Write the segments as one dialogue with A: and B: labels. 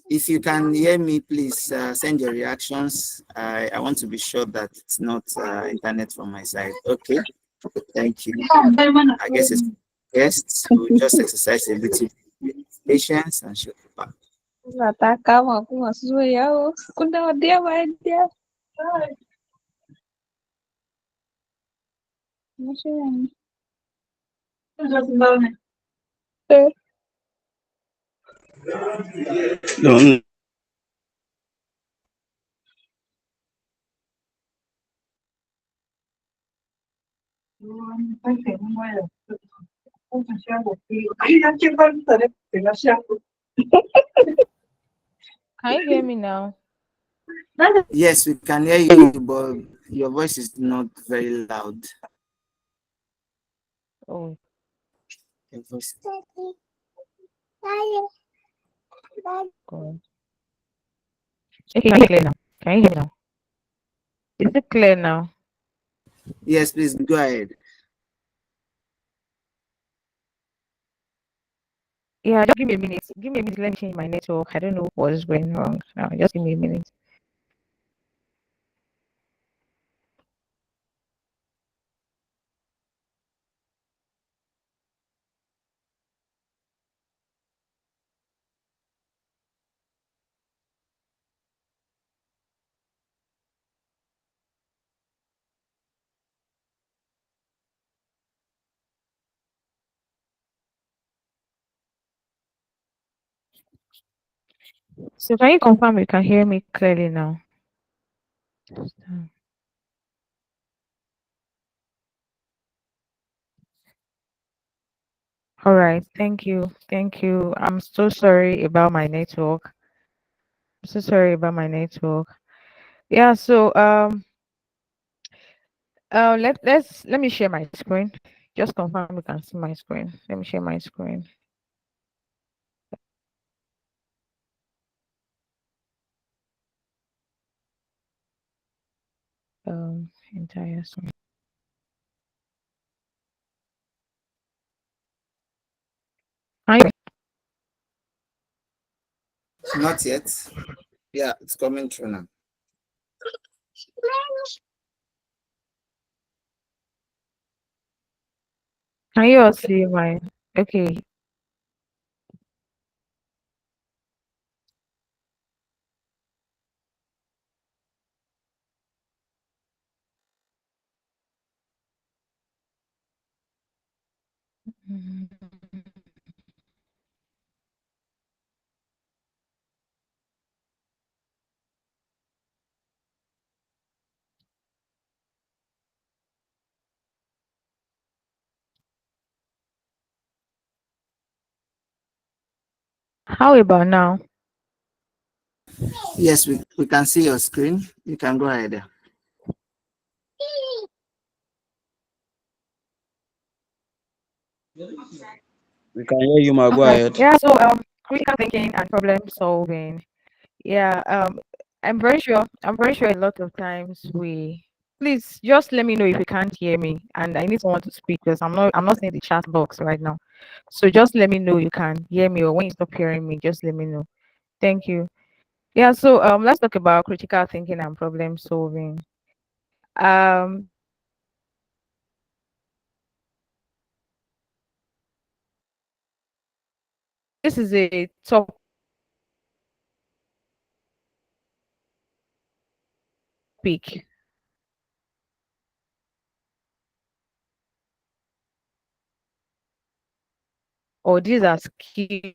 A: If you can hear me, please send your reactions. I want to be sure that it's not internet from my side. Okay, thank you. I guess it's guests who just exercise a little patience and show back.
B: Nataka aku masuk ya. Kuna dia main dia. Masih yang.
C: No,
B: Can you hear me now?
A: Yes, we can hear you, but your voice is not very loud.
B: Oh.
A: Your voice.
B: God. Okay, can you hear now? Can you hear me now? Is it clear now?
A: Yes, please go ahead.
B: Yeah, just give me a minute. Give me a minute. Let me change my network. I don't know what is going wrong now. Just give me a minute. So can you confirm you can hear me clearly now? All right. Thank you. Thank you. I'm so sorry about my network. I'm so sorry about my network. Yeah. So let me share my screen. Just confirm you can see my screen. Let me share my screen. Entire screen.
A: Not yet. Yeah, it's coming through now.
B: Can you all see my? Okay. How about now?
A: Yes, we can see your screen. You can go ahead.
C: we can hear you, ma. Go
B: Okay.
C: ahead.
B: Yeah. So critical thinking and problem solving. Yeah. I'm very sure a lot of times we. Please just let me know if you can't hear me, and I need someone to speak because I'm not seeing the chat box right now. So just let me know you can hear me, or when you stop hearing me, just let me know. Thank you. Yeah. So let's talk about critical thinking and problem solving. Um, this is a topic or these are skills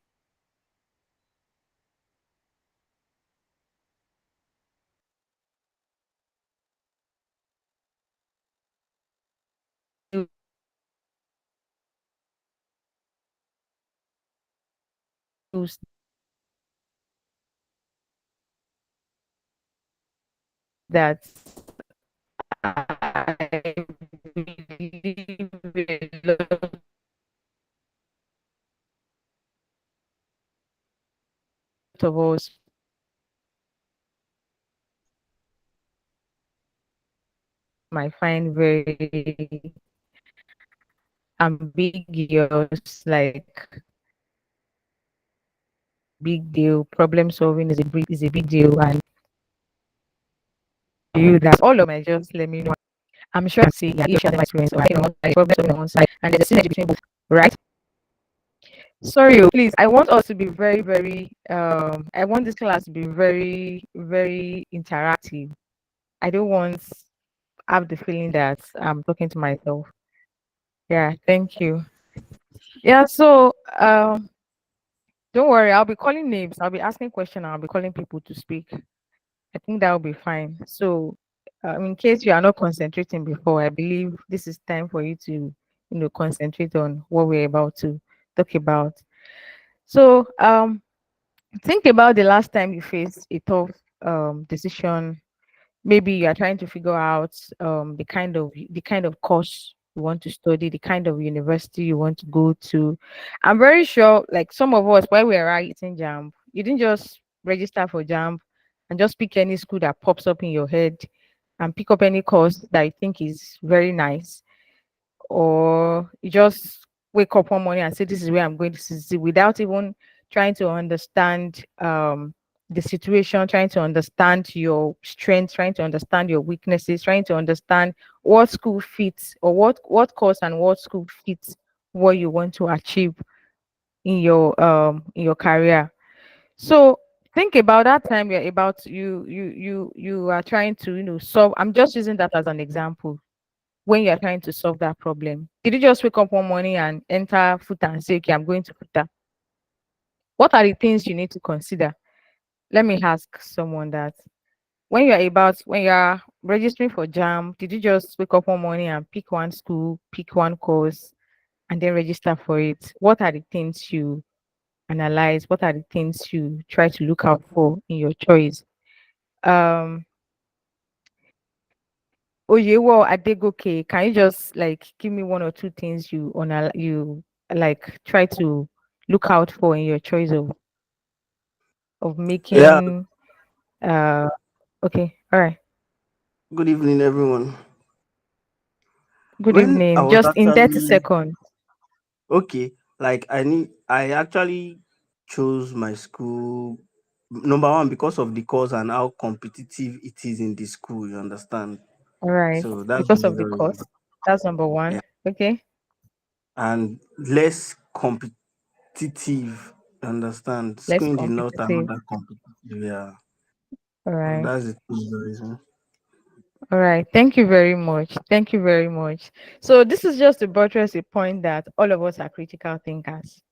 B: that I believe a lot of us might find very ambiguous, like big deal. Problem solving is a big deal, and you that all of my just let me know. I'm sure I see yeah, you share my experience or I think on one side, problem solving on one side, and there's a synergy between both, right? Sorry, please. I want us to be very, very. I want this class to be very, very interactive. I don't want have the feeling that I'm talking to myself. Yeah, thank you. Yeah, so don't worry, I'll be calling names, I'll be asking questions, I'll be calling people to speak. I think that will be fine. So in case you are not concentrating before, I believe this is time for you to, concentrate on what we're about to talk about. So think about the last time you faced a tough decision. Maybe you are trying to figure out the kind of course you want to study, the kind of university you want to go to. I'm very sure, like some of us, while we were writing jam, you didn't just register for jam and just pick any school that pops up in your head and pick up any course that you think is very nice, or you just wake up one morning and say this is where I'm going to see without even trying to understand the situation, trying to understand your strengths, trying to understand your weaknesses, trying to understand what school fits, or what course and what school fits what you want to achieve in your career. So think about that time you're about you are trying to solve. I'm just using that as an example. When you're trying to solve that problem, did you just wake up one morning and enter FUTA and say, okay, I'm going to FUTA? What are the things you need to consider? Let me ask someone that. When you're registering for jam, did you just wake up one morning and pick one school, pick one course, and then register for it? What are the things you analyze? What are the things you try to look out for in your choice? um Oyewo Adegoke, can you just like give me one or two things you like try to look out for in your choice of
C: Yeah,
B: making uh okay, all right.
C: good evening, everyone.
B: Good
C: When I
B: evening.
C: was
B: Just in 30
C: actually
B: seconds.
C: okay, I actually chose my school number one because of the course and how competitive it is in the school. You understand?
B: All right.
C: So that's the
B: Because of the
C: major reason.
B: cost. That's number one.
C: Yeah,
B: Okay.
C: and less competitive. You understand? School
B: Less
C: in the north are not
B: competitive.
C: that competitive. Yeah,
B: All
C: so
B: right.
C: that's the major reason.
B: All right. Thank you very much. Thank you very much. So this is just to buttress a point that all of us are critical thinkers.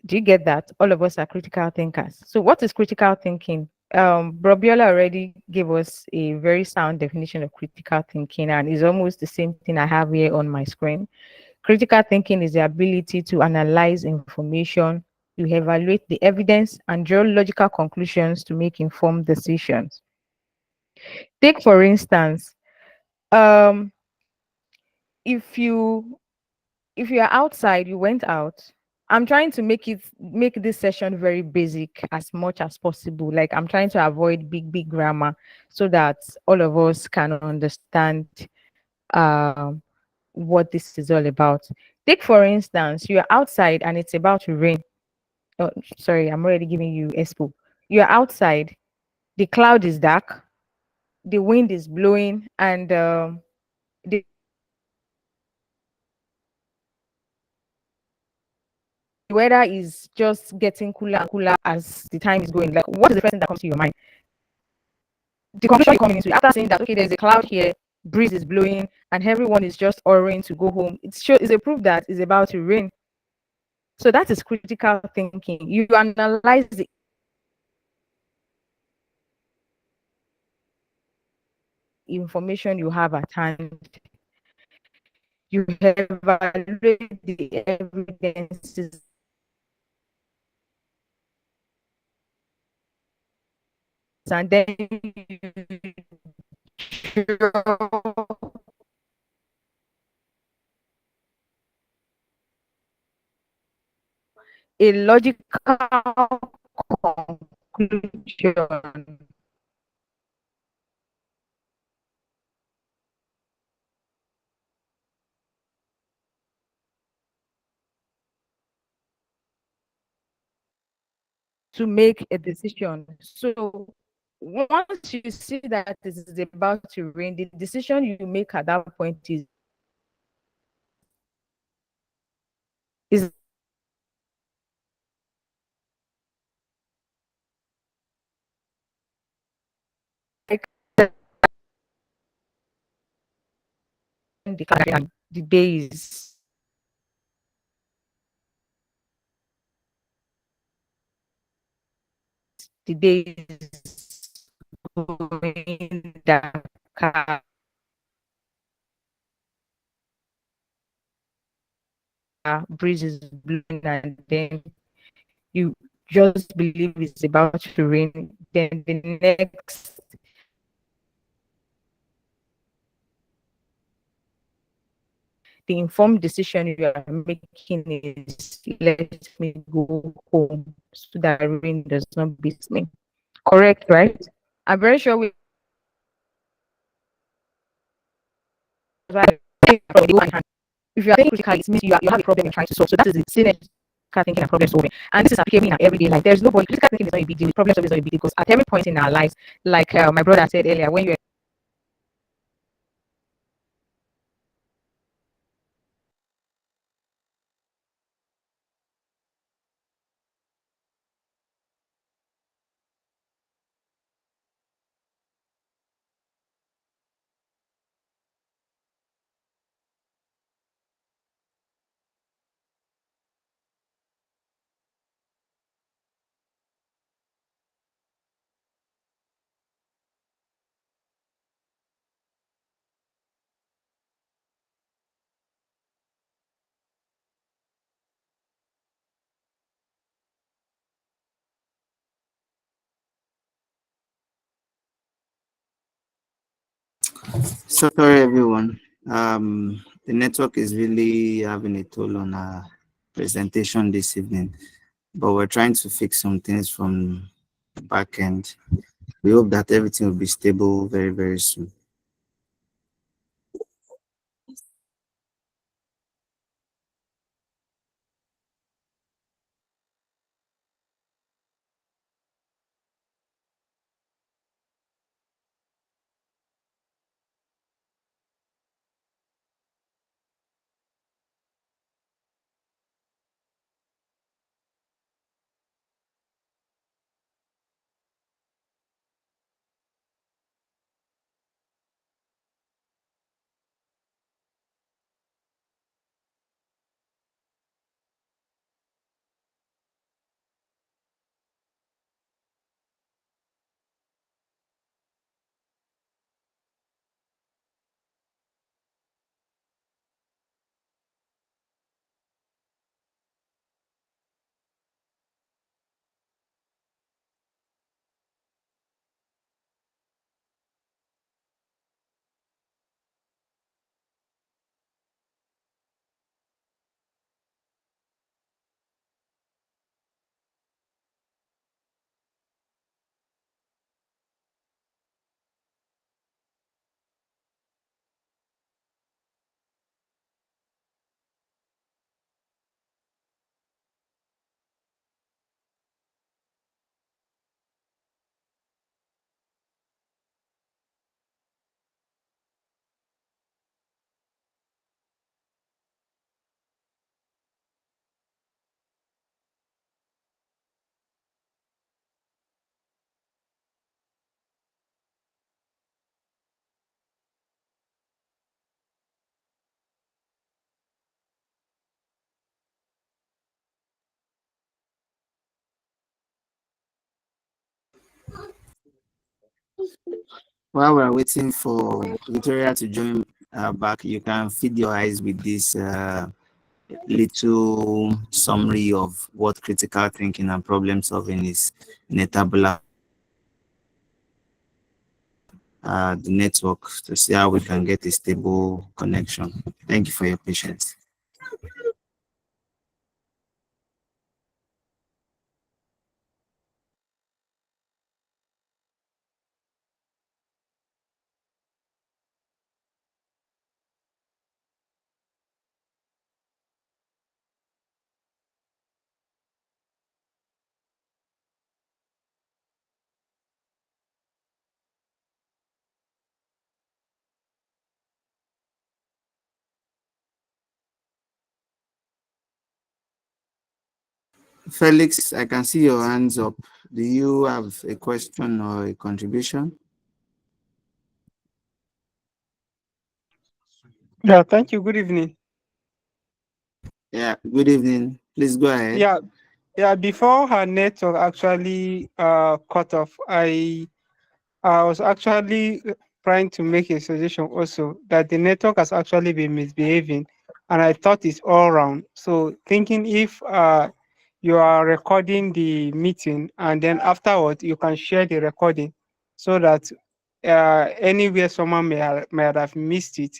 B: Do you get that? All of us are critical thinkers. So what is critical thinking? Brobiola already gave us a very sound definition of critical thinking, and it's almost the same thing I have here on my screen. Critical thinking is the ability to analyze information, to evaluate the evidence, and draw logical conclusions to make informed decisions. Take, for instance, um, if you if you are outside, you went out. I'm trying to make this session very basic as much as possible. Like I'm trying to avoid big grammar so that all of us can understand um, what this is all about. Take for instance, you're outside and it's about to rain. Oh, sorry, I'm already giving you expo. You're outside, the cloud is dark, the wind is blowing, and the weather is just getting cooler and cooler as the time is going. Like, what is the first thing that comes to your mind? The conclusion you're coming into after saying that, okay, there's a cloud here, breeze is blowing, and everyone is just hurrying to go home. It's a proof that it's about to rain. So that is critical thinking. You analyze the information you have at hand, you evaluate the evidences, and then you draw a logical conclusion. to make a decision. So once you see that this is about to rain, the decision you make at that point is like the days, the days going the car breezes blowing, and then you just believe it's about to rain. Then the next, the informed decision you are making is let me go home so that rain does not beat me. Correct, right? I'm very sure we if you are thinking critically, it means you have a problem you're trying to solve. So that is the same critical thinking and problem solving. And this is applicable in our everyday life. There's nobody critical thinking is not a big deal. Problem solving is not a big deal because at every point in our lives, like my brother said earlier, when you
A: So sorry, everyone. The network is really having a toll on our presentation this evening, but we're trying to fix some things from the back end. We hope that everything will be stable very, very soon. While we're waiting for Victoria to join back, you can feed your eyes with this little summary of what critical thinking and problem solving is in a tabular the network to see how we can get a stable connection. Thank you for your patience. Felix, I can see your hands up. Do you have a question or a contribution?
D: Yeah, thank you. Good evening.
A: Yeah, good evening. Please go ahead.
D: Yeah, yeah. Before her network actually cut off, I was actually trying to make a suggestion also that the network has actually been misbehaving, and I thought it's all round. So thinking if you are recording the meeting and then afterward you can share the recording so that anywhere someone may have missed it,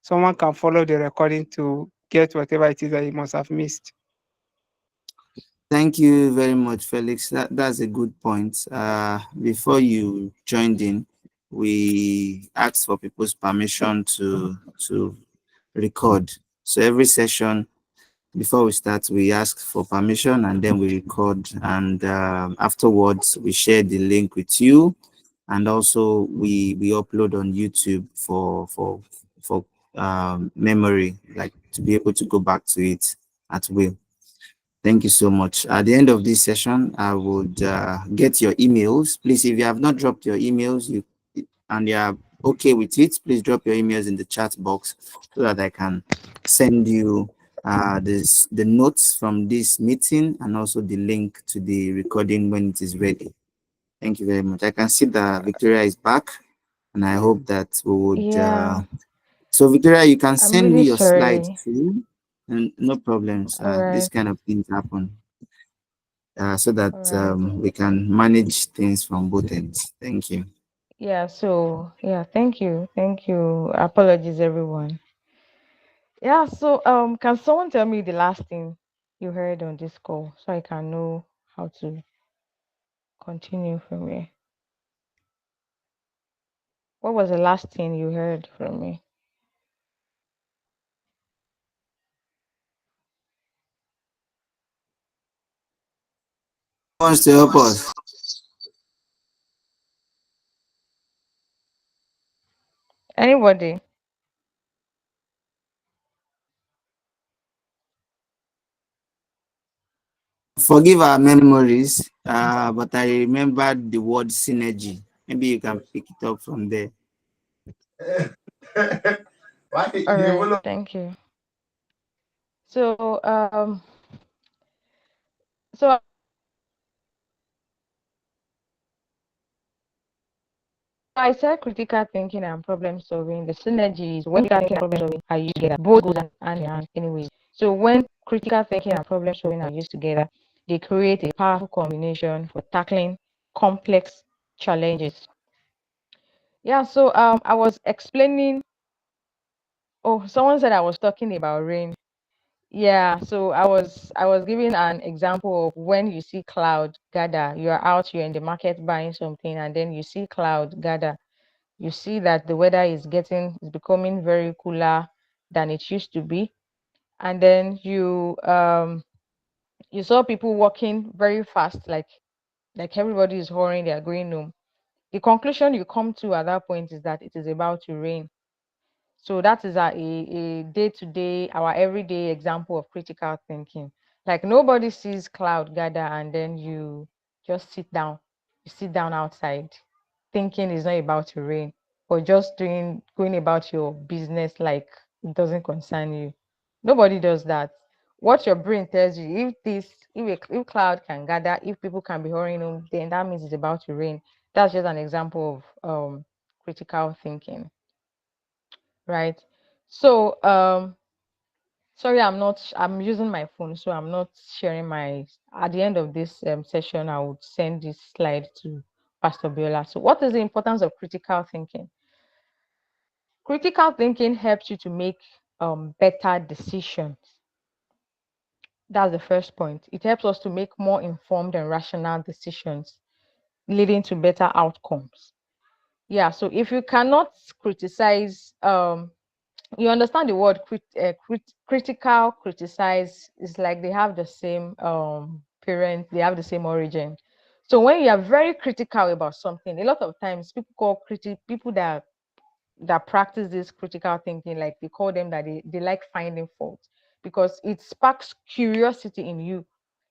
D: someone can follow the recording to get whatever it is that you must have missed.
A: Thank you very much, Felix. That's a good point. Before you joined in, we asked for people's permission to record. So every session, before we start, we ask for permission and then we record. And afterwards, we share the link with you, and also we upload on YouTube for memory, like to be able to go back to it at will. Thank you so much. At the end of this session, I would get your emails. Please, if you have not dropped your emails, and you are okay with it, please drop your emails in the chat box so that I can send you the notes from this meeting and also the link to the recording when it is ready. Thank you very much. I can see that Victoria is back, and I hope that we would.
B: Yeah,
A: So, Victoria, you can
B: I'm
A: send me
B: really
A: your slides
B: sorry.
A: too, and no problems.
B: All
A: This
B: right,
A: kind of things happen, so that
B: all right.
A: we can manage things from both ends. Thank you.
B: Yeah, so yeah, thank you. Apologies, everyone. Yeah, so can someone tell me the last thing you heard on this call so I can know how to continue from here? What was the last thing you heard from me?
A: Who wants to help us?
B: Anybody?
A: Forgive our memories, but I remembered the word synergy. Maybe you can pick it up from there.
B: All right, thank you. So so I said critical thinking and problem solving. The synergies when critical thinking and problem solving are used together. Both goes hand in hand, anyways. So when critical thinking and problem solving are used together, they create a powerful combination for tackling complex challenges. Yeah. So I was explaining. Oh, someone said I was talking about rain. Yeah. So I was giving an example of when you see cloud gather. You are out. You're in the market buying something, and then you see cloud gather. You see that the weather is becoming very cooler than it used to be, and then you saw people walking very fast, like everybody is hurrying, they are going home. The conclusion you come to at that point is that it is about to rain. So that is a day-to-day, our everyday example of critical thinking. Like nobody sees cloud gather and then you just sit down. You sit down outside, thinking it's not about to rain, or just going about your business like it doesn't concern you. Nobody does that. What your brain tells you, if cloud can gather, if people can be hurrying home, then that means it's about to rain. That's just an example of critical thinking, right? So sorry, I'm using my phone, so I'm not sharing my at the end of this session I would send this slide to Pastor Biola. So what is the importance of critical thinking? Critical thinking helps you to make better decisions. That's the first point. It helps us to make more informed and rational decisions, leading to better outcomes. Yeah, so if you cannot criticize, you understand the word critical, criticize is like they have the same parent, they have the same origin. So when you are very critical about something, a lot of times people call people that practice this critical thinking, like they call them that they like finding fault because it sparks curiosity in you.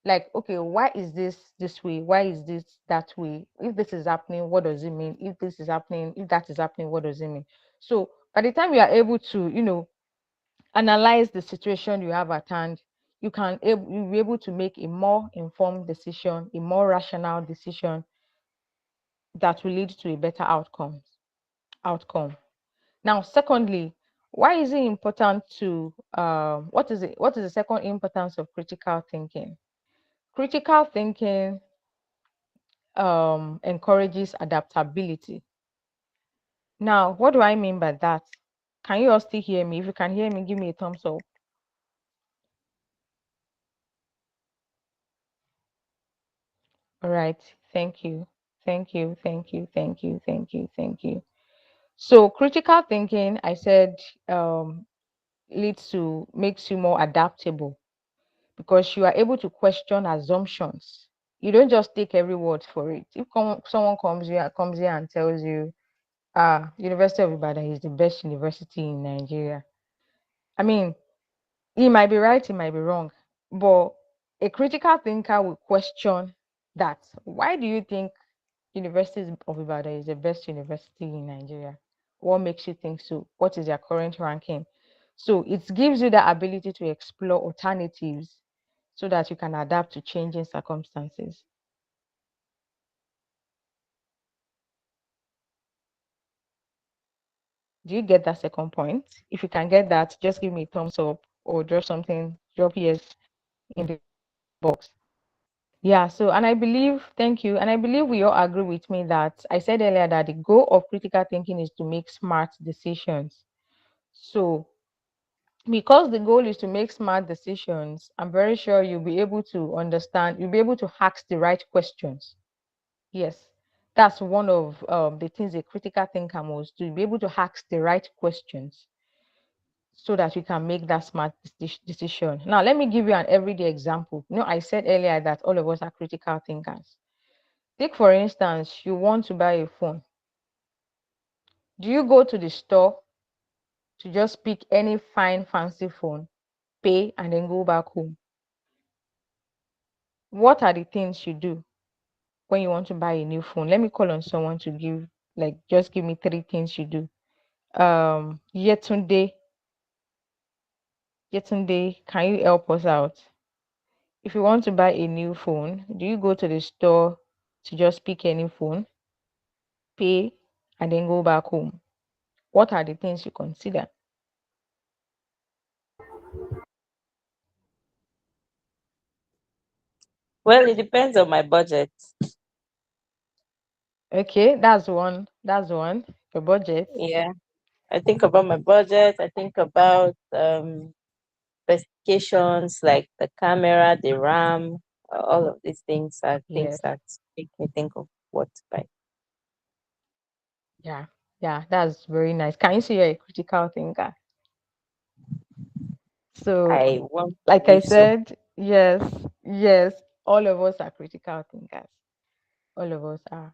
B: Like, okay, why is this way? Why is this that way? If this is happening, what does it mean? If this is happening, if that is happening, what does it mean? So by the time you are able to, analyze the situation you have at hand, you'll be able to make a more informed decision, a more rational decision that will lead to a better outcome. Now, secondly, why is it important to what is the second importance of critical thinking? Critical thinking encourages adaptability. Now, what do I mean by that? Can you all still hear me? If you can hear me, give me a thumbs up. All right. Thank you. Thank you. Thank you. Thank you. Thank you. Thank you. So critical thinking, I said, makes you more adaptable because you are able to question assumptions. You don't just take every word for it. If someone comes here and tells you, University of Ibadan is the best university in Nigeria. I mean, he might be right, he might be wrong, but a critical thinker will question that. Why do you think University of Ibadan is the best university in Nigeria? What makes you think so? What is their current ranking? So it gives you the ability to explore alternatives so that you can adapt to changing circumstances. Do you get that second point? If you can get that, just give me a thumbs up or drop yes in the box. Yeah, so thank you. And I believe we all agree with me that I said earlier that the goal of critical thinking is to make smart decisions. So, because the goal is to make smart decisions, I'm very sure you'll be able to ask the right questions. Yes, that's one of the things a critical thinker must do, be able to ask the right questions so that you can make that smart decision. Now, let me give you an everyday example. I said earlier that all of us are critical thinkers. Take, for instance, you want to buy a phone. Do you go to the store to just pick any fine, fancy phone, pay, and then go back home? What are the things you do when you want to buy a new phone? Let me call on someone to just give me 3 things you do. Yetunde, can you help us out? If you want to buy a new phone, do you go to the store to just pick any phone, pay, and then go back home? What are the things you consider?
E: Well, it depends on my budget.
B: Okay, that's one. Your budget.
E: Yeah. I think about my budget. I think about specifications like the camera, the RAM, all of these things are things
B: Yes.
E: that make me think of what to buy.
B: Yeah. Yeah, that's very nice. Can you see you're a critical thinker? So,
E: I want to
B: like I
E: believe so.
B: said, yes, all of us are critical thinkers. All of us are.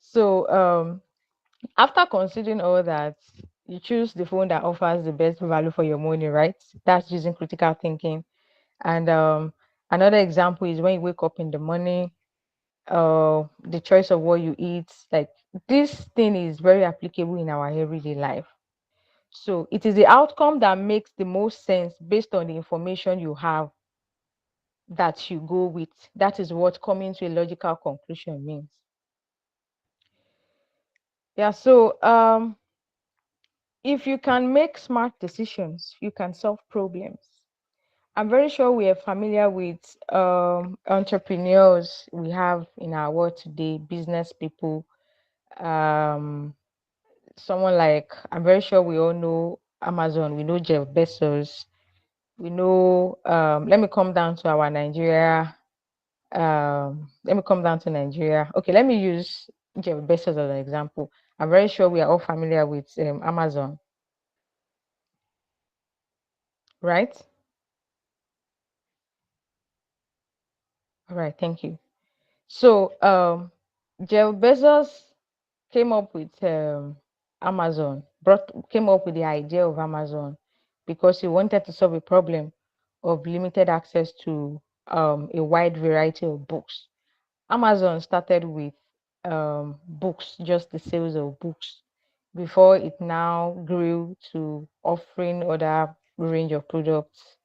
B: So, after considering all that, you choose the phone that offers the best value for your money, right? That's using critical thinking. And another example is when you wake up in the morning, the choice of what you eat. Like, this thing is very applicable in our everyday life. So it is the outcome that makes the most sense based on the information you have that you go with. That is what coming to a logical conclusion means. Yeah, so if you can make smart decisions, you can solve problems. I'm very sure we are familiar with entrepreneurs we have in our world today, business people. Um, Someone like, I'm very sure we all know Amazon, we know Jeff Bezos, we know, let me come down to Nigeria. Let me come down to Nigeria. Okay, let me use Jeff Bezos as an example. I'm very sure we are all familiar with Amazon, right? All right, thank you. So, Jeff Bezos came up with came up with the idea of Amazon because he wanted to solve a problem of limited access to a wide variety of books. Amazon started with books, just the sales of books, before it now grew to offering other range of products.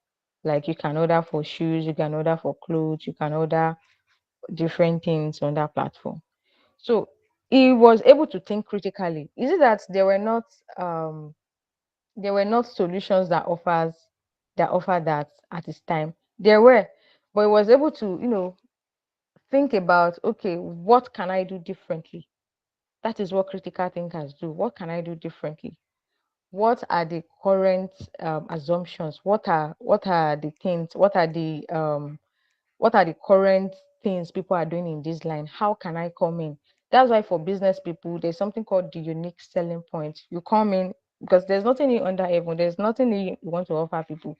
B: Like you can order for shoes, you can order for clothes, you can order different things on that platform. So he was able to think critically. Is it that um, there were not solutions that offer that at his time? There were, but he was able to, think about, okay, what can I do differently? That is what critical thinkers do. What can I do differently? What are the current assumptions? What are the things? What are the current things people are doing in this line? How can I come in? That's why for business people, there's something called the unique selling point. You come in because there's nothing new under heaven. There's nothing new you want to offer people.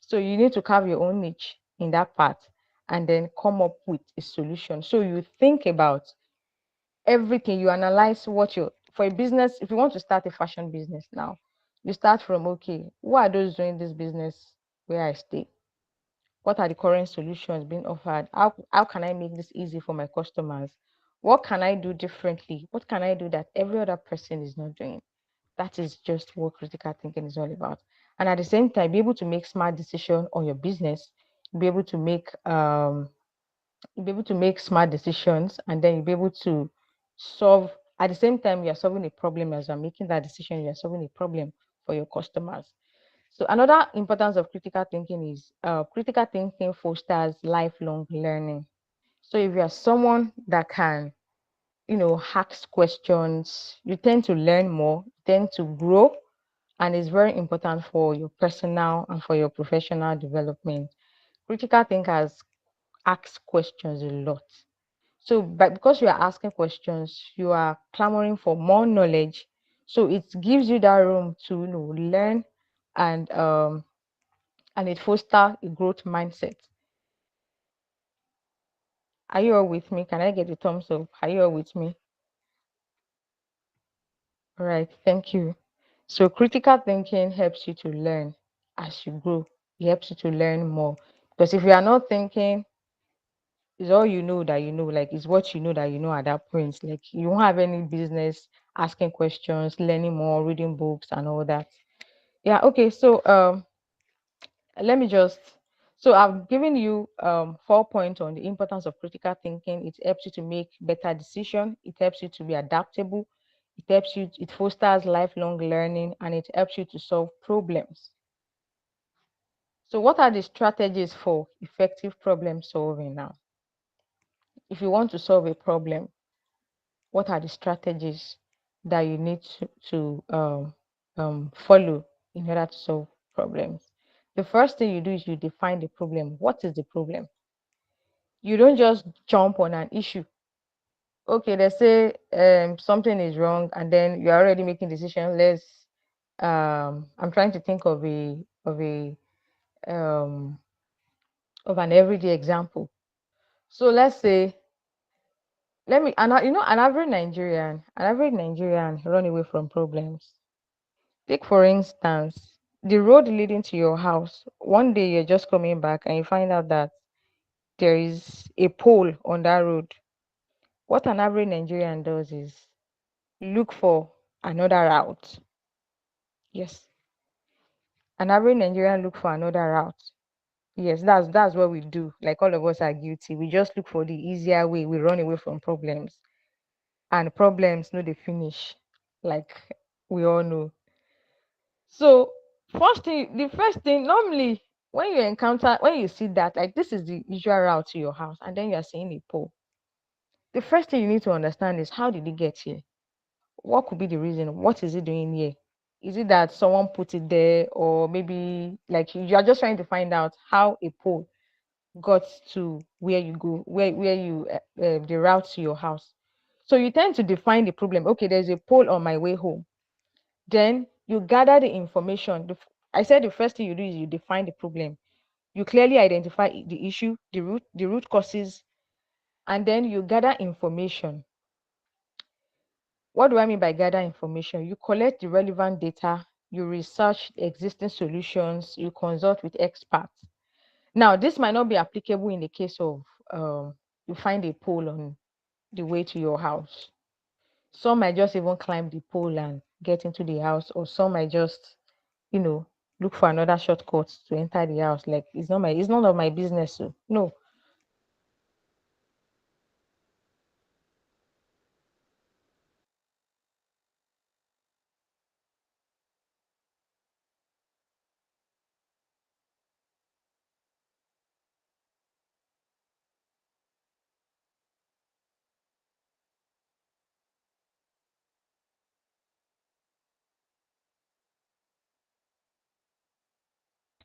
B: So you need to carve your own niche in that part and then come up with a solution. So you think about everything, you analyze what you're for a business. If you want to start a fashion business now, you start from, okay, who are those doing this business where I stay? What are the current solutions being offered? How can I make this easy for my customers? What can I do differently? What can I do that every other person is not doing? That is just what critical thinking is all about. And at the same time, be able to make smart decisions on your business, be able to make you'll be able to make smart decisions, and then you'll be able to solve. At the same time, you're solving a problem. As you're making that decision, you're solving a problem for your customers. So another importance of critical thinking is critical thinking fosters lifelong learning. So if you're someone that can, ask questions, you tend to learn more, tend to grow, and it's very important for your personal and for your professional development. Critical thinkers ask questions a lot. So, but because you are asking questions, you are clamoring for more knowledge. So it gives you that room to, learn, and it fosters a growth mindset. Are you all with me? Can I get a thumbs up? Are you all with me? All right, thank you. So critical thinking helps you to learn as you grow. It helps you to learn more. Because if you are not thinking, it's all you know that you know, like it's what you know that you know at that point. Like you won't have any business asking questions, learning more, reading books and all that. Yeah, okay. So let me just so I've given you 4 points on the importance of critical thinking. It helps you to make better decision, it helps you to be adaptable, it fosters lifelong learning, and it helps you to solve problems. So what are the strategies for effective problem solving now? If you want to solve a problem, what are the strategies that you need to follow in order to solve problems? The first thing you do is you define the problem. What is the problem? You don't just jump on an issue. Okay, let's say something is wrong, and then you're already making decision. I'm trying to think um, of an everyday example. So let's say let me and an average Nigerian run away from problems. Take for instance the road leading to your house. One day you're just coming back and you find out that there is a pole on that road. What an average Nigerian does is look for another route. Yes, an average Nigerian look for another route. Yes, that's what we do. Like all of us are guilty. We just look for the easier way. We run away from problems, and problems no they finish, like we all know. So the first thing normally when you see that, like this is the usual route to your house, and then you are seeing a pole. The first thing you need to understand is how did it get here? What could be the reason? What is it doing here? Is it that someone put it there, or maybe like you are just trying to find out how a pole got to where you go, where you the route to your house? So you tend to define the problem. Okay, there's a pole on my way home. Then you gather the information. I said the first thing you do is you define the problem. You clearly identify the issue, the root causes, and then you gather information. What do I mean by gather information? You collect the relevant data, you research existing solutions, you consult with experts. Now, this might not be applicable in the case of you find a pole on the way to your house. Some might just even climb the pole and get into the house, or some might just, look for another shortcut to enter the house. Like it's none of my business. So no.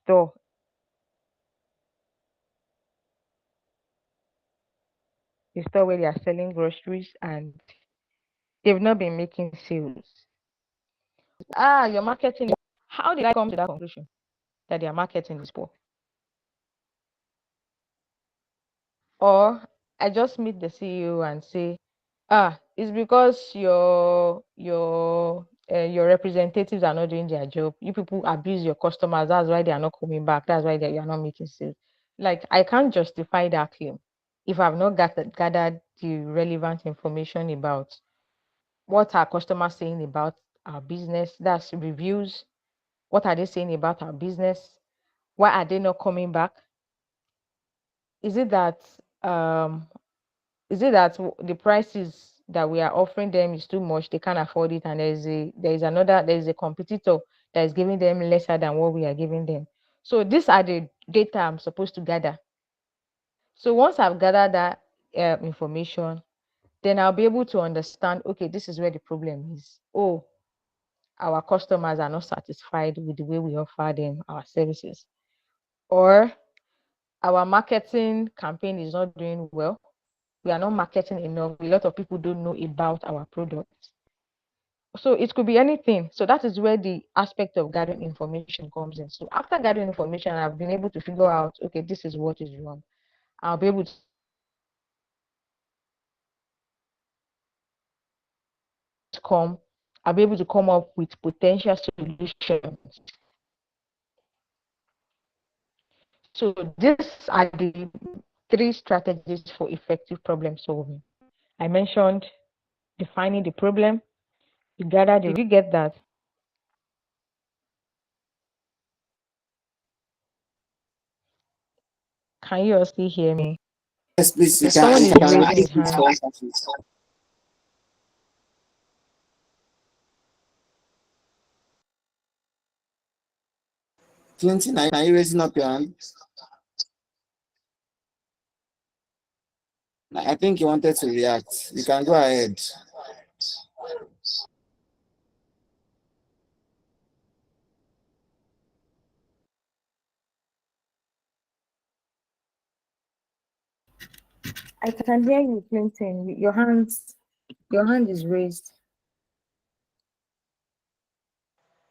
B: Store, the store where they are selling groceries and they've not been making sales. Your marketing. How did I come to that conclusion that their marketing is poor? Or I just meet the CEO and say, it's because your representatives are not doing their job. You people abuse your customers. That's why they are not coming back. That's why you are not making sales. Like, I can't justify that claim if I've not gathered the relevant information about what our customers saying about our business. That's reviews. What are they saying about our business? Why are they not coming back? Is it that um the prices that we are offering them is too much, they can't afford it, and there is a competitor that is giving them lesser than what we are giving them? So these are the data I'm supposed to gather. So once I've gathered that information, then I'll be able to understand, okay, this is where the problem is. Oh, our customers are not satisfied with the way we offer them our services, or our marketing campaign is not doing well. We are not marketing enough. A lot of people don't know about our products. So it could be anything. So that is where the aspect of gathering information comes in. So after gathering information, I've been able to figure out, okay, this is what is wrong. I'll be able to come, I'll be able to come up with potential solutions. So these are the three strategies for effective problem solving. I mentioned defining the problem. Did you get that? Can you all still hear me?
A: Yes, please, you
B: Someone
A: can,
B: is
A: you can
B: raising
A: repeat
B: his
A: it
B: hand.
A: for us. Clinton, are you raising up your hand? I think you wanted to react. You can go ahead.
B: I can hear you, Clinton. Your hand is raised.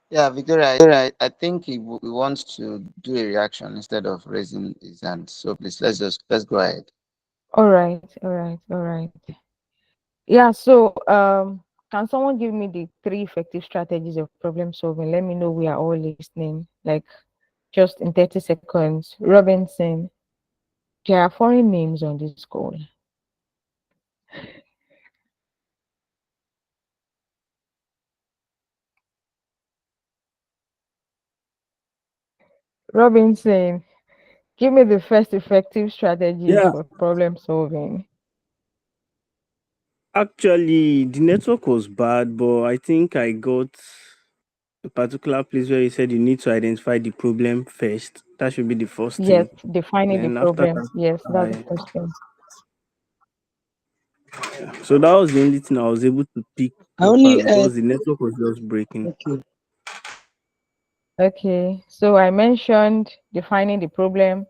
A: Yeah, Victoria, I think he wants to do a reaction instead of raising his hand. So please, let's go ahead.
B: All right, all right, all right. Yeah, so can someone give me the three effective strategies of problem solving? Let me know we are all listening. Like, just in 30 seconds. Robinson. There are foreign names on this call. Robinson, give me the first effective strategy
C: Yeah,
B: for problem solving.
C: actually, the network was bad, but I think I got a particular place where you said you need to identify the problem first. That should be the first
B: Yes,
C: thing.
B: defining the
C: Then after
B: problem.
C: that,
B: Yes, that's the
C: I
B: first thing.
C: so that was the only thing I was able to pick
F: I
C: so far
F: only
C: because the network was just breaking.
F: okay.
B: Okay, so I mentioned defining the problem,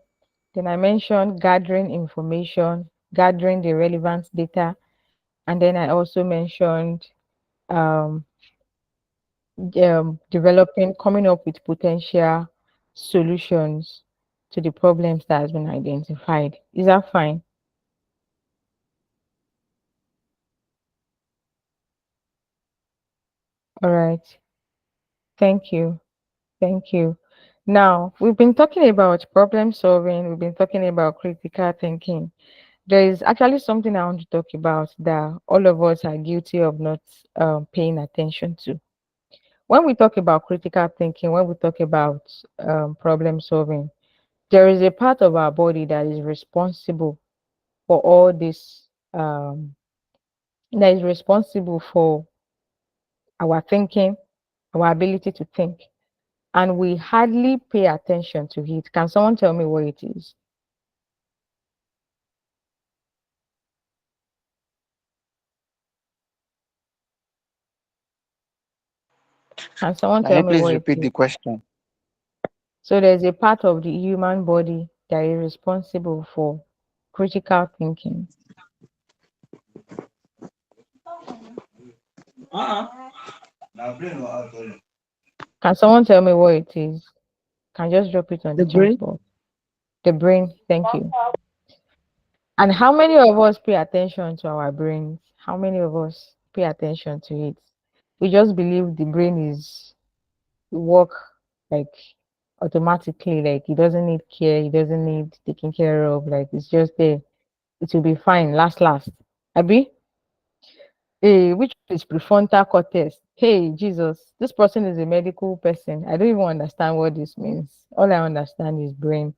B: then I mentioned gathering information, gathering the relevant data, and then I also mentioned um, coming up with potential solutions to the problems that has been identified. Is that fine? All right. Thank you. Thank you. Now, we've been talking about problem solving, we've been talking about critical thinking. There is actually something I want to talk about that all of us are guilty of not paying attention to. When we talk about critical thinking, when we talk about problem solving, there is a part of our body that is responsible for all this, that is responsible for our thinking, our ability to think, and we hardly pay attention to it. Can someone tell me what it is? Can someone
F: Can
B: tell
F: you
B: me
F: please
B: what it
F: repeat
B: is?
F: the question?
B: So there's a part of the human body that is responsible for critical thinking. Can someone tell me what it is? Can just drop it on the
F: The
B: chat
F: brain?
B: box. The brain, thank you. And how many of us pay attention to our brains? How many of us pay attention to it? We just believe the brain is work like automatically, like it doesn't need care, it doesn't need taking care of, like it's just there. It will be fine, last. Abi? Hey, which is prefrontal cortex? Hey, Jesus, this person is a medical person. I don't even understand what this means. All I understand is brain.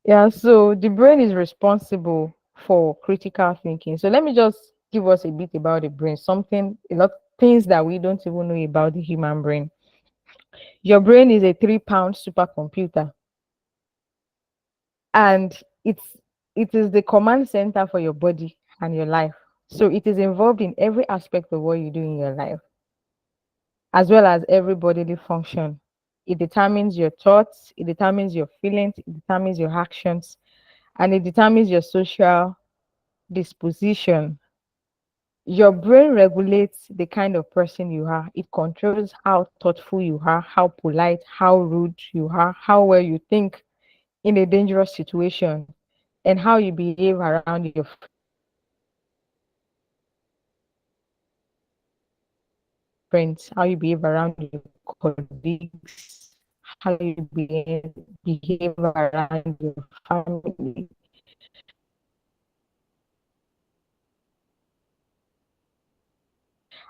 B: Yeah, so the brain is responsible for critical thinking. So let me just give us a bit about the brain, something, a lot things that we don't even know about the human brain. Your brain is a 3 pound supercomputer, and it is the command center for your body and your life. So it is involved in every aspect of what you do in your life, as well as every bodily function. It determines your thoughts, it determines your feelings, it determines your actions, and it determines your social disposition. Your brain regulates the kind of person you are. It controls how thoughtful you are, how polite, how rude you are, how well you think in a dangerous situation, and how you behave around your friends, how you behave around your colleagues, how you behave around your family.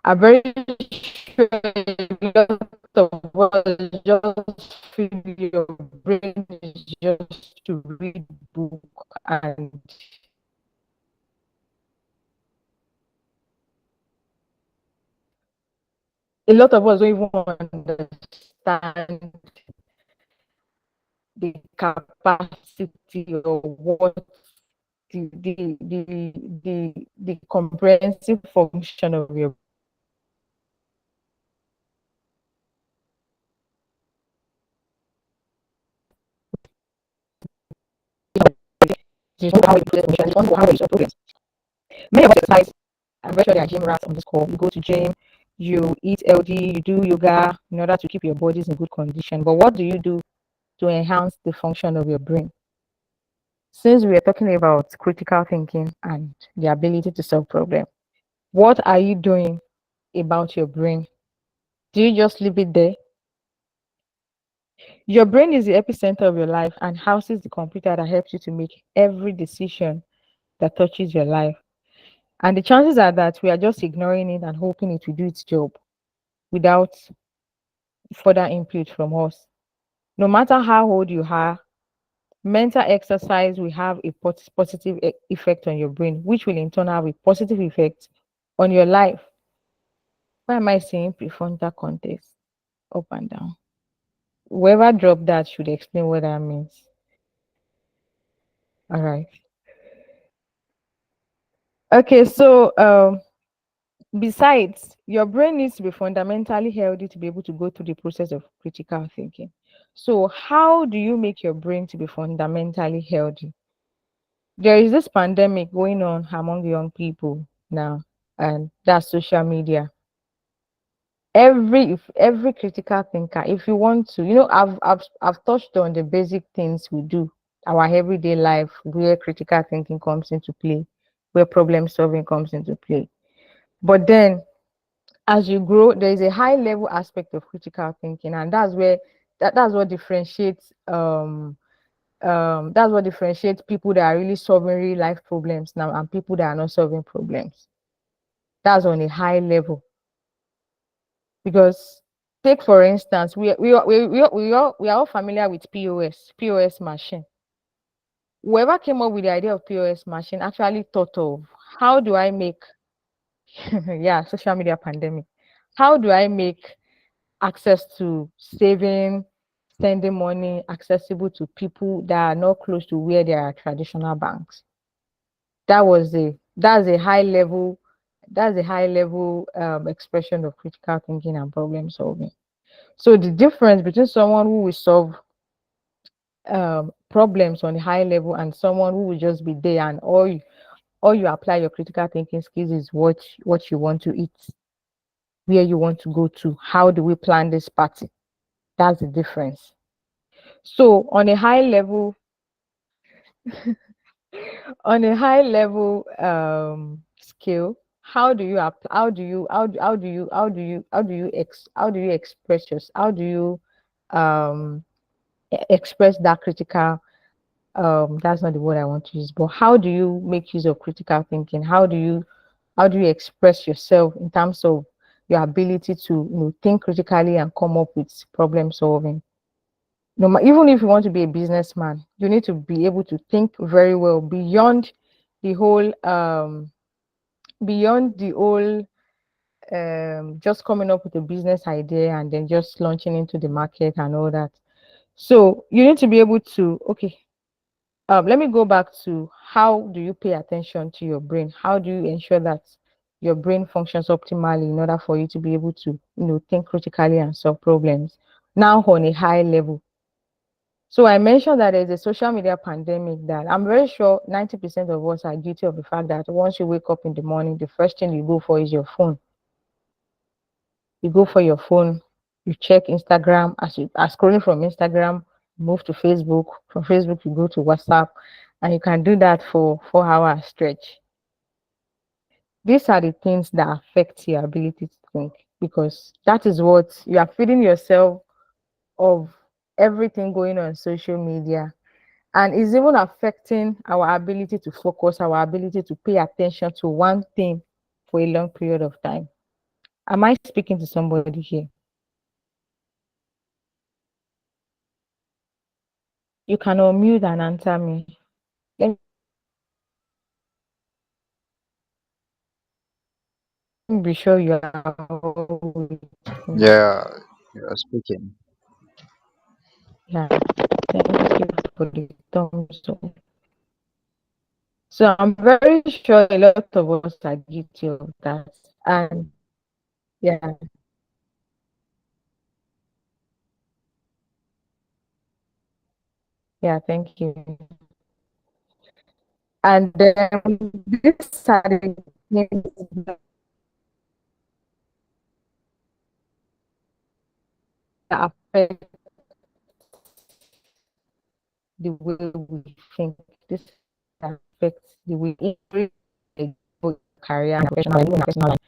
B: I'm very sure a lot of us just feel your brain is just to read book, and a lot of us don't even understand the capacity or what the comprehensive function of your how it functions, how it operates. Many of us exercise. I'm very sure there are gym rats on this call. You go to gym, you eat healthy, you do yoga in order to keep your bodies in good condition. But what do you do to enhance the function of your brain? Since we are talking about critical thinking and the ability to solve problems, what are you doing about your brain? Do you just leave it there? Your brain is the epicenter of your life and houses the computer that helps you to make every decision that touches your life. And the chances are that we are just ignoring it and hoping it will do its job without further input from us. No matter how old you are, mental exercise will have a positive effect on your brain, which will in turn have a positive effect on your life. Why am I saying prefrontal cortex up and down? Whoever dropped that should explain what that means. All right. Okay, so besides, your brain needs to be fundamentally healthy to be able to go through the process of critical thinking. So, how do you make your brain to be fundamentally healthy? There is this pandemic going on among young people now, and that's social media. Every critical thinker, if you want to, I've touched on the basic things we do, our everyday life, where critical thinking comes into play, where problem solving comes into play. But then As you grow, there is a high level aspect of critical thinking, and that's where that's what differentiates that's what differentiates people that are really solving real life problems now and people that are not solving problems. That's on a high level. Because take for instance, we are all familiar with POS machine. Whoever came up with the idea of POS machine actually thought of how do I make yeah, social media pandemic. How do I make access to saving, sending money accessible to people that are not close to where there are traditional banks? That's a high level expression of critical thinking and problem solving. So the difference between someone who will solve problems on a high level and someone who will just be there and all you apply your critical thinking skills is what you want to eat, where you want to go to, how do we plan this party? That's the difference. So on a high level scale, how do you express yourself? How do you um express that critical that's not the word I want to use, but how do you make use of critical thinking? How do you express yourself in terms of your ability to think critically and come up with problem solving? No, even if you want to be a businessman, you need to be able to think very well the whole beyond the whole just coming up with a business idea and then just launching into the market and all that. So you need to be able to, okay, let me go back to how do you pay attention to your brain? How do you ensure that your brain functions optimally in order for you to be able to, think critically and solve problems now on a high level? So I mentioned that there's a social media pandemic that I'm very sure 90% of us are guilty of the fact that once you wake up in the morning, the first thing you go for is your phone. You go for your phone, you check Instagram. As you are scrolling from Instagram, move to Facebook. From Facebook, you go to WhatsApp, and you can do that for 4 hours stretch. These are the things that affect your ability to think, because that is what you are feeding yourself of everything going on social media, and it's even affecting our ability to focus, our ability to pay attention to one thing for a long period of time. Am I speaking to somebody here? You can unmute and answer me. Let me be sure you are all with me.
F: Yeah, you are speaking.
B: Yeah, thank you for the thumbs up. So I'm very sure a lot of us are guilty of that. And yeah, yeah, thank you. And then this are the things that affect the way we think. This affects the way in both career and professional and even personal life.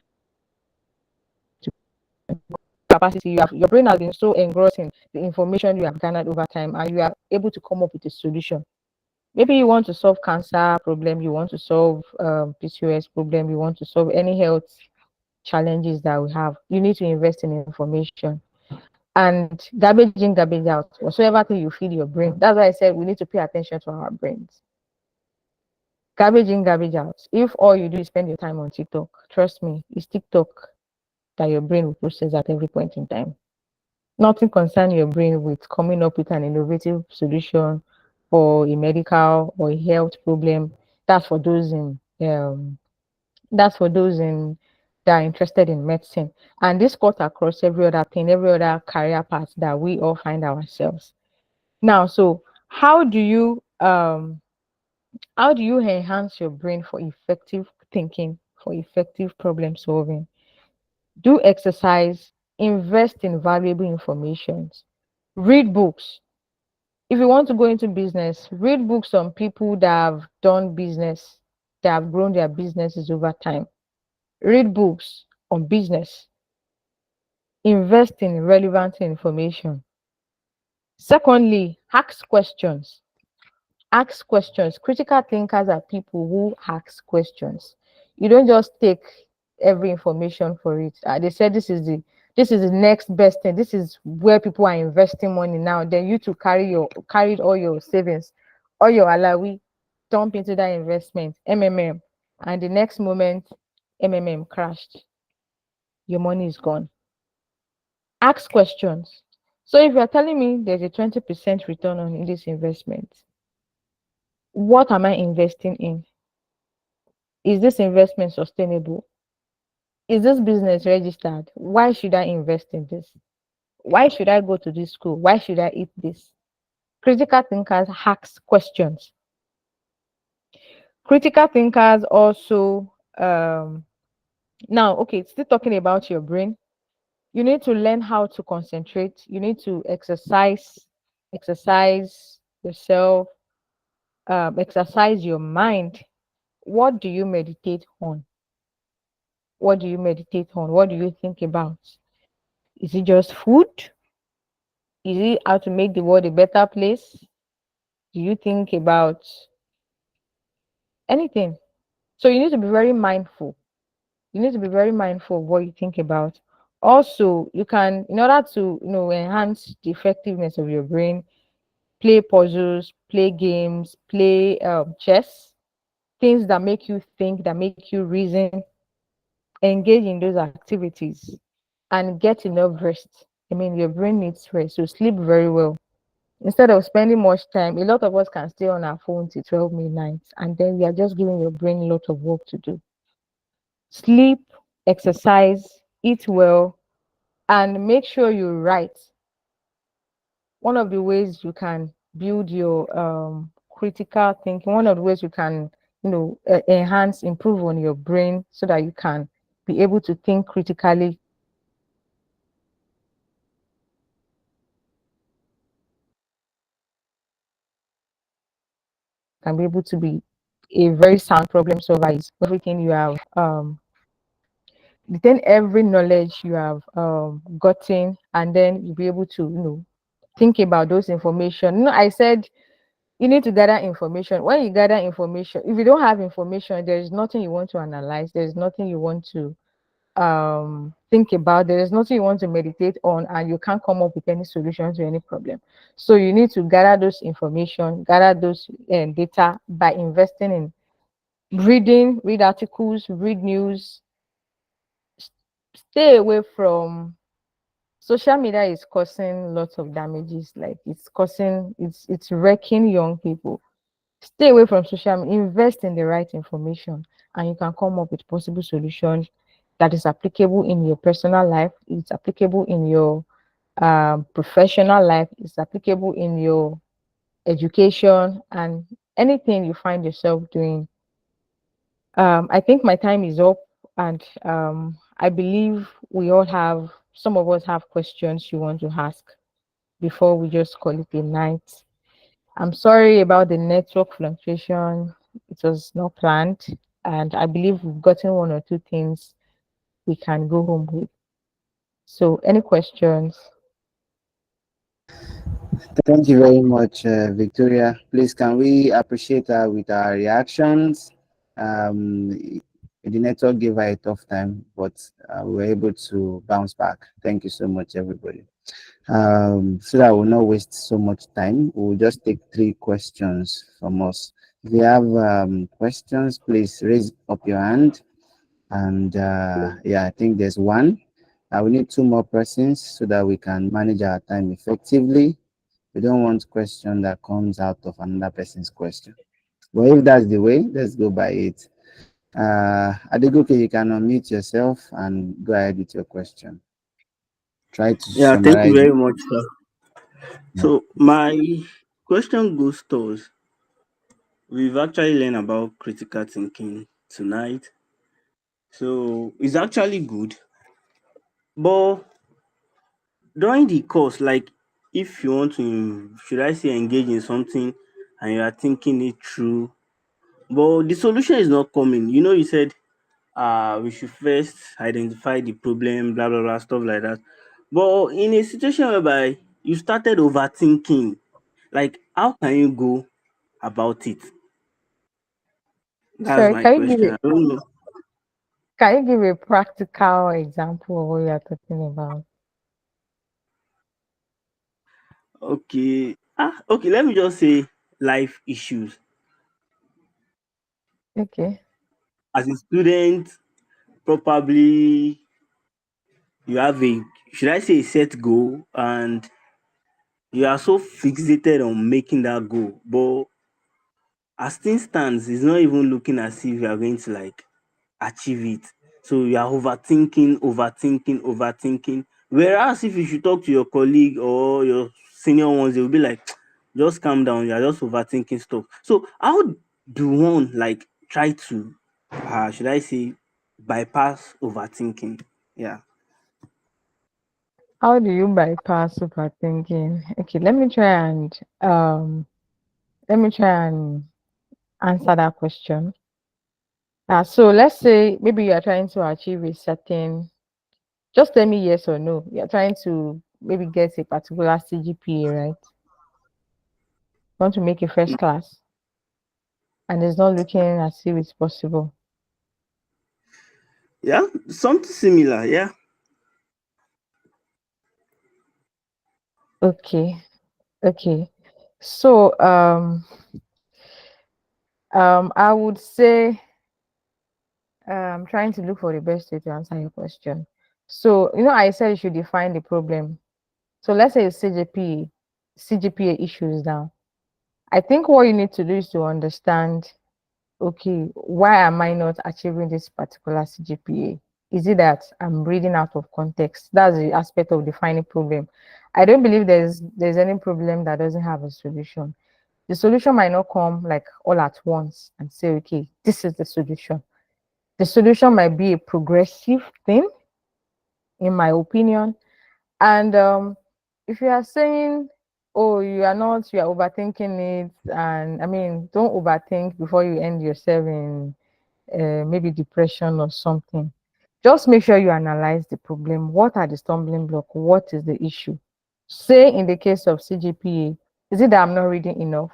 B: Capacity your brain has been so engrossed in the information you have garnered over time, and you are able to come up with a solution. Maybe you want to solve cancer problem, you want to solve PCOS problem, you want to solve any health challenges that we have. You need to invest in information. And garbage in, garbage out, whatsoever thing you feed your brain. That's why I said we need to pay attention to our brains. Garbage in, garbage out. If all you do is spend your time on TikTok, trust me, it's TikTok that your brain will process at every point in time. Nothing concerns your brain with coming up with an innovative solution for a medical or a health problem. That's for those in that's for those in that are interested in medicine. And this cuts across every other thing, every other career path that we all find ourselves. Now, so how do you enhance your brain for effective thinking, for effective problem solving? Do exercise, invest in valuable information, read books. If you want to go into business, read books on people that have done business, that have grown their businesses over time. Read books on business. invest in relevant information. Secondly, ask questions. Ask questions. Critical thinkers are people who ask questions. You don't just take every information for it. They said this is the next best thing. This is where people are investing money now. Then you to carried all your savings, all your alawi, dump into that investment, MMM, and the next moment, MMM crashed. Your money is gone. Ask questions. So if you're telling me there's a 20% return on in this investment, what am I investing in? Is this investment sustainable? Is this business registered? Why should I invest in this? Why should I go to this school? Why should I eat this? Critical thinkers ask questions. Critical thinkers also, now, okay, still talking about your brain. You need to learn how to concentrate. You need to exercise yourself, exercise your mind. What do you meditate on? What do you meditate on? What do you think about? Is it just food? Is it how to make the world a better place? Do you think about anything? So you need to be very mindful. You need to be very mindful of what you think about. Also, you can, in order to enhance the effectiveness of your brain, play puzzles, play games, play chess, things that make you think, that make you reason, engage in those activities and get enough rest. I mean, your brain needs rest, so sleep very well. Instead of spending much time, a lot of us can stay on our phone till 12 midnight, and then we are just giving your brain a lot of work to do. Sleep, exercise, eat well, and make sure you write. One of the ways you can build your critical thinking, one of the ways you can, enhance, improve on your brain so that you can be able to think critically. Can be able to be a very sound problem solver is everything you have retain every knowledge you have gotten, and then you'll be able to think about those information. I said you need to gather information. When you gather information, if you don't have information, there is nothing you want to analyze, there is nothing you want to think about, there is nothing you want to meditate on, and you can't come up with any solution to any problem. So you need to gather those information, gather those data by investing in read articles, read news. Stay away from social media. Is causing lots of damages, like it's wrecking young people. Stay away from social media, invest in the right information, and you can come up with possible solutions that is applicable in your personal life, it's applicable in your professional life, it's applicable in your education, and anything you find yourself doing. I think my time is up, and I believe we all have, some of us have questions you want to ask before we just call it a night. I'm sorry about the network fluctuation. It was not planned, and I believe we've gotten one or two things we can go home with. So, any questions?
A: Thank you very much, Victoria. Please, can we appreciate her with our reactions? The network gave her a tough time, but we were able to bounce back. Thank you so much, everybody. So that we'll not waste so much time, we'll just take 3 questions from us. If you have questions, please raise up your hand. And yeah, I think there's one. We need 2 more persons so that we can manage our time effectively. We don't want question that comes out of another person's question. But if that's the way, let's go by it. Adegoke, you can unmute yourself and go ahead with your question. Try to
C: Yeah, thank you
A: summarize it.
C: very much, sir. So my question goes towards, we've actually learned about critical thinking tonight. So it's actually good. But during the course, like if you want to, should I say, engage in something and you are thinking it through, but the solution is not coming. You know, you said we should first identify the problem, blah blah blah, stuff like that. But in a situation whereby you started overthinking, like how can you go about it? That's
B: Sorry,
C: my question. I don't know.
B: can you give a practical example of what you are talking about?
C: Okay. Okay, let me just say life issues.
B: Okay.
C: As a student, probably you have a, should I say, a set goal, and you are so fixated on making that goal. But as things stands, it's not even looking as if you are going to like achieve it. So you are overthinking, overthinking, overthinking. Whereas if you should talk to your colleague or your senior ones, they will be like, just calm down, you are just overthinking stuff. So how do one like try to should I say bypass overthinking? Yeah.
B: How do you bypass overthinking? Okay, um let me try and answer that question. So let's say maybe you are trying to achieve a certain, just tell me yes or no. You're trying to maybe get a particular CGPA, right? You want to make a first class and it's not looking as if it's possible.
C: Yeah, something similar. Yeah.
B: Okay, okay. So I would say trying to look for the best way to answer your question. So, I said you should define the problem. So let's say it's CGPA issues now. I think what you need to do is to understand, okay, why am I not achieving this particular CGPA? Is it that I'm reading out of context? That's the aspect of defining problem. I don't believe there's any problem that doesn't have a solution. The solution might not come like all at once and say, okay, this is the solution. The solution might be a progressive thing, in my opinion. And if you are saying, oh, you are overthinking it, and I mean, don't overthink before you end yourself in maybe depression or something. Just make sure you analyze the problem. What are the stumbling blocks? What is the issue? Say in the case of CGPA, is it that I'm not reading enough?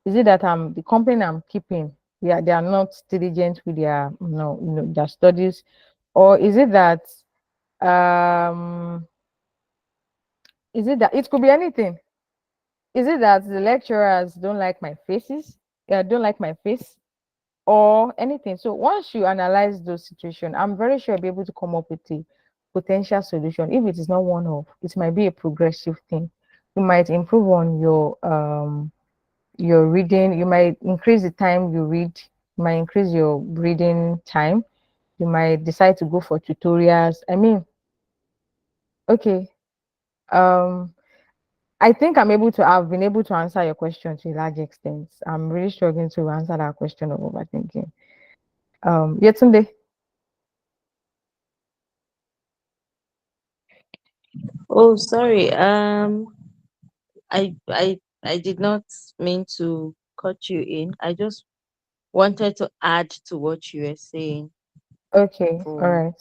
B: Is it that the company I'm keeping, they are not diligent with their their studies, or um is it that it could be anything? Is it that the lecturers don't like my faces? Yeah, don't like my face or anything. So once you analyze those situations, I'm very sure you'll be able to come up with a potential solution. If it is not one off, it might be a progressive thing. You might improve on your reading. You might increase the time you read. You might increase your reading time. You might decide to go for tutorials. I mean, okay. Um, I think I've been able to answer your question to a large extent. I'm really struggling to answer that question of overthinking. Yetunde.
E: Oh, sorry. I did not mean to cut you in. I just wanted to add to what you were saying
B: Okay, all
E: for
B: right.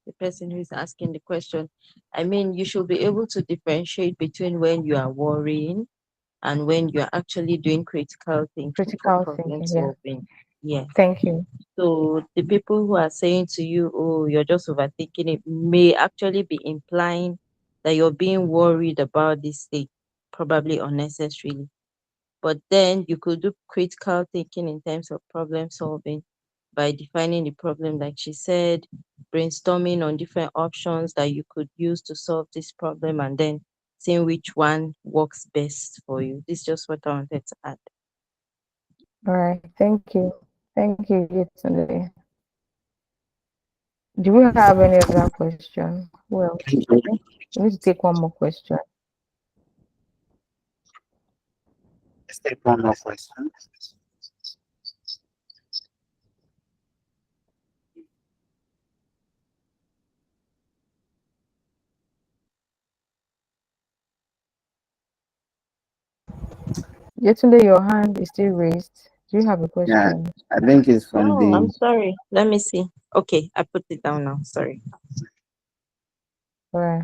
E: the person who is asking the question. I mean, you should be able to differentiate between when you are worrying and when you're actually doing critical thinking for
B: Critical
E: problem
B: thinking, yeah.
E: solving. Yes.
B: Thank you.
E: So the people who are saying to you, oh, you're just overthinking it, may actually be implying that you're being worried about this thing, probably unnecessarily. But then you could do critical thinking in terms of problem solving by defining the problem, like she said, brainstorming on different options that you could use to solve this problem, and then seeing which one works best for you. This is just what I wanted to add.
B: All right, thank you. Thank you, Yetunde. Do we have any other question? Well,
A: Thank you.
B: we need to take one more question.
A: Let's take one more question.
B: Yetunde, your hand is still raised. Do you have a
A: Yeah,
B: question?
A: I think it's from
E: No,
A: the
E: I'm sorry. Let me see. Okay, I put it down now. Sorry.
B: Right.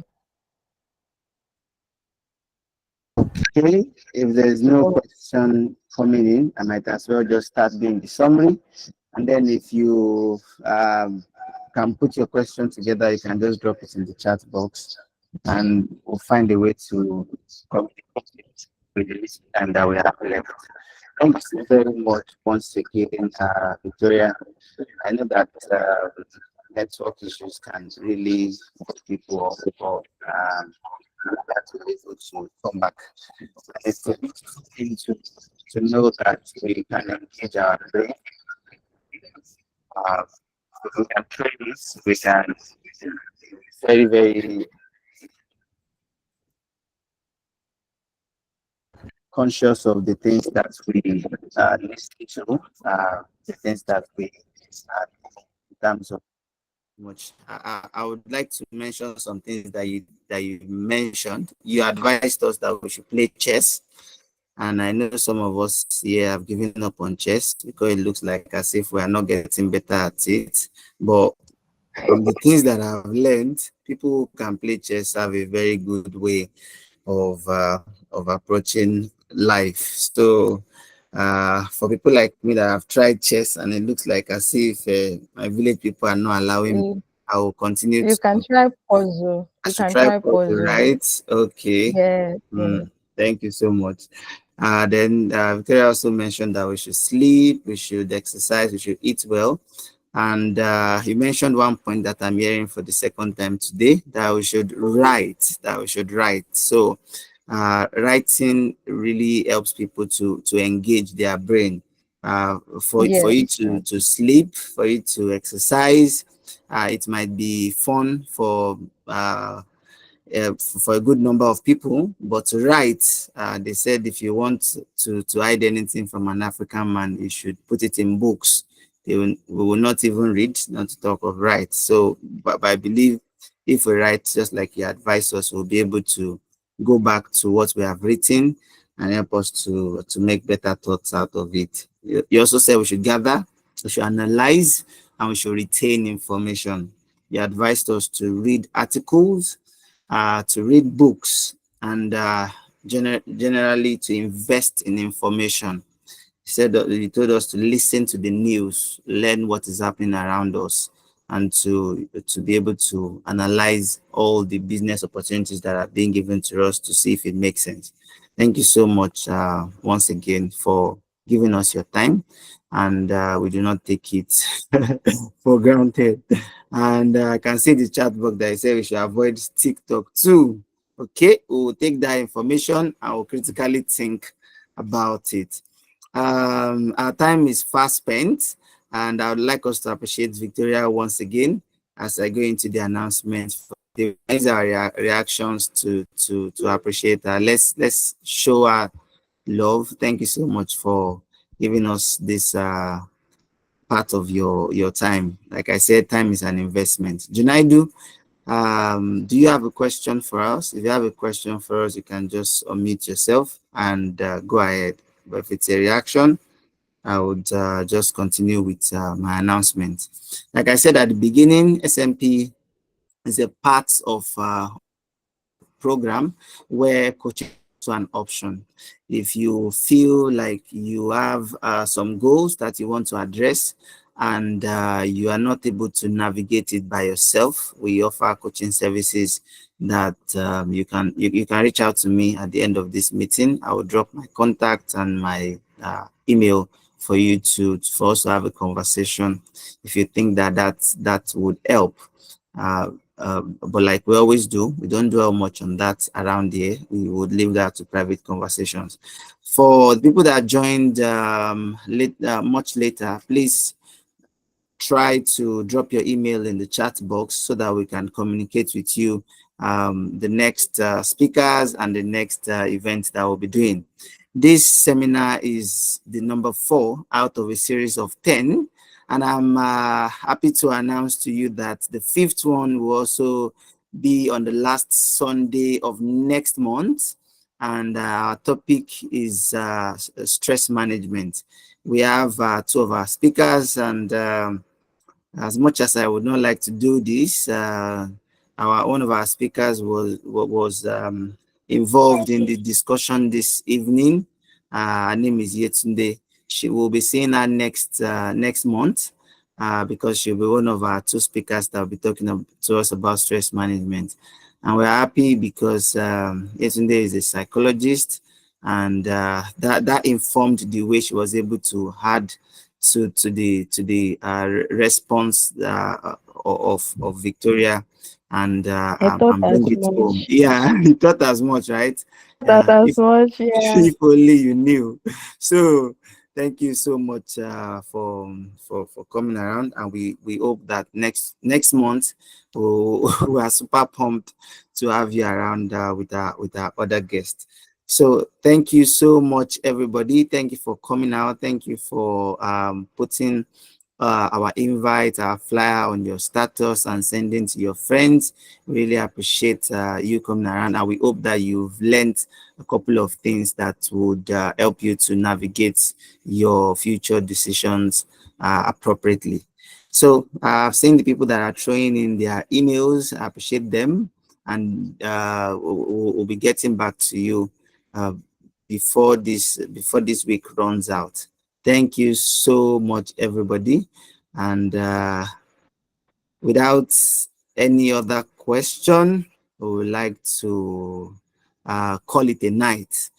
A: Okay, if there is no question coming in, I might as well just start doing the summary. And then if you can put your question together, you can just drop it in the chat box and we'll find a way to communicate with this and that we have left. Thank you very much once again, Victoria. I know that network issues can really put people off, but that we're able to come back. And it's a good thing to know that we can engage our brain. Uh, we can train this, we can very, very conscious of the things that we listen to, the things that we in terms of much. I would like to mention some things that you mentioned. You advised us that we should play chess, and I know some of us here have given up on chess because it looks like as if we are not getting better at it. But from the things that I've learned, people who can play chess have a very good way of approaching life. So for people like me that have tried chess and it looks like as if my village people are not allowing me, I will continue
B: You can
A: to
B: try puzzle.
A: I
B: You
A: should
B: can
A: try
B: try
A: puzzle,
B: puzzle.
A: right? Okay.
B: Yes, yes.
A: Thank you so much. Then Victoria also mentioned that we should sleep, we should exercise, we should eat well. And you mentioned one point that I'm hearing for the second time today, that we should write. So writing really helps people to engage their brain. For you
B: Yes.
A: to sleep, for you to exercise, it might be fun for a good number of people, but to write, they said if you want to hide anything from an African man, you should put it in books. We will not even read, not to talk of write. So, but I believe if we write, just like you advise us, we'll be able to go back to what we have written and help us to make better thoughts out of it. You also said we should gather, we should analyze, and we should retain information. You advised us to read articles, to read books, and generally to invest in information. He told us to listen to the news, learn what is happening around us, and to be able to analyze all the business opportunities that are being given to us to see if it makes sense. Thank you so much once again for giving us your time, and we do not take it for granted. And I can see the chat box that I say we should avoid TikTok too. Okay, we'll take that information and we'll critically think about it. Our time is fast spent, and I would like us to appreciate Victoria once again as I go into the announcement. These are reactions to appreciate her. Let's show her love. Thank you so much for giving us this part of your time. Like I said, time is an investment. Junaidu, do you have a question for us? If you have a question for us, you can just unmute yourself and go ahead. But if it's a reaction, I would just continue with my announcement. Like I said at the beginning, SMP is a part of program where coaching is an option. If you feel like you have some goals that you want to address and you are not able to navigate it by yourself, we offer coaching services that you can reach out to me at the end of this meeting. I will drop my contact and my email for you for us to have a conversation if you think that would help. But like we always do, we don't dwell much on that around here. We would leave that to private conversations. For the people that joined much later, please try to drop your email in the chat box so that we can communicate with you the next speakers and the next event that we'll be doing. This seminar is the number 4 out of a series of 10. And I'm happy to announce to you that the 5th one will also be on the last Sunday of next month. And our topic is stress management. We have 2 of our speakers, and as much as I would not like to do this, one of our speakers was involved in the discussion this evening. Her name is Yetunde. She will be seeing her next month because she'll be one of our two speakers that will be talking to us about stress management. And we're happy because Yetunde is a psychologist, and that informed the way she was able to add to the response of Victoria and
B: I thought
A: bring
B: as
A: it home.
B: much.
A: Yeah, you thought as much, right?
B: That
A: Yeah,
B: as much, yeah.
A: if only you knew. So thank you so much for coming around, and we hope that next month we are super pumped to have you around with our other guests. So thank you so much, everybody. Thank you for coming out. Thank you for putting our invite, our flyer on your status and sending to your friends. Really appreciate you coming around, and we hope that you've learned a couple of things that would help you to navigate your future decisions appropriately. So I've seen the people that are throwing in their emails. I appreciate them, and we'll be getting back to you before this week runs out. Thank you so much, everybody. And without any other question, we would like to call it a night.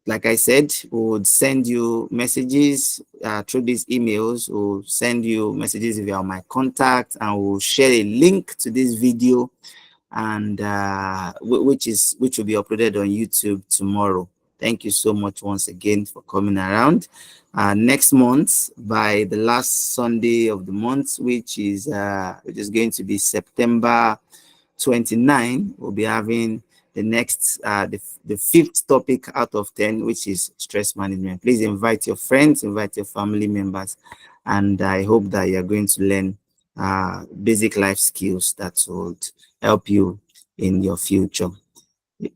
A: Like I said, we would send you messages through these emails. We'll send you messages if you're on my contact, and we'll share a link to this video, and which will be uploaded on YouTube tomorrow. Thank you so much once again for coming around. Next month, by the last Sunday of the month, which is going to be September 29, we'll be having the next the fifth topic out of 10, which is stress management. Please invite your friends, invite your family members, and I hope that you're going to learn basic life skills that would help you in your future.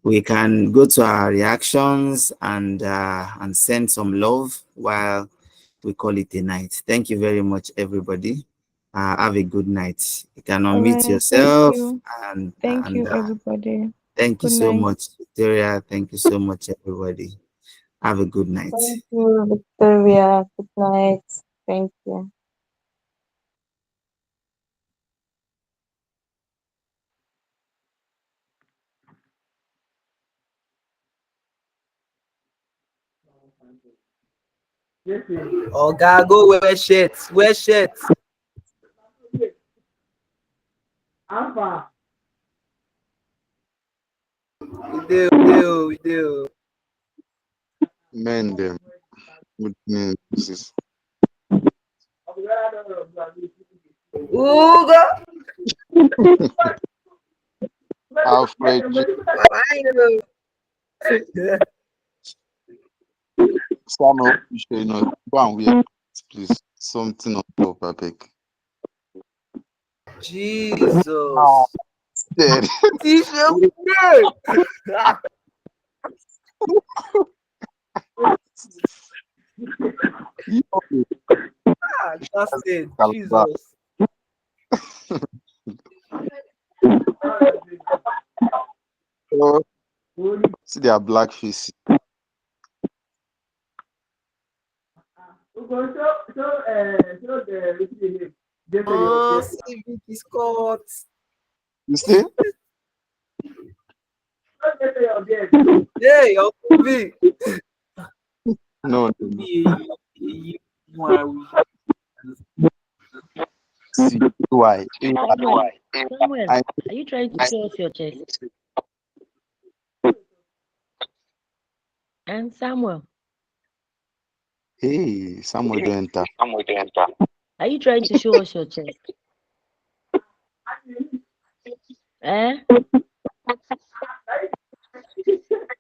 A: We can go to our reactions and send some love while we call it a night. Thank you very much, everybody. Have a good night. You can
B: All
A: unmute
B: right. Thank
A: yourself,
B: you.
A: and
B: Thank you, everybody.
A: thank you
B: Good
A: so
B: night.
A: much, Victoria. Thank you so much, everybody. Have a good night.
E: Thank you, Victoria. Good night. Thank you.
A: Oh, God, go wear shirts. Wear shirts. Alpha. We do.
F: Men them. Good news.
A: Ugo.
F: Alfred J. Samuel, you know, go and wear, please. Something on top, I beg.
A: Jesus.
F: Dead.
A: T-shirt. That's it. Jesus.
F: Oh, see their black face.
A: Oh, Civic is caught.
F: You see?
A: Yeah, your movie.
F: No. See why?
E: Samuel,
F: I,
E: are you trying to show us your chest? And Samuel,
F: hey, Samuel don't enter.
E: are you trying to show us your chest? Eh?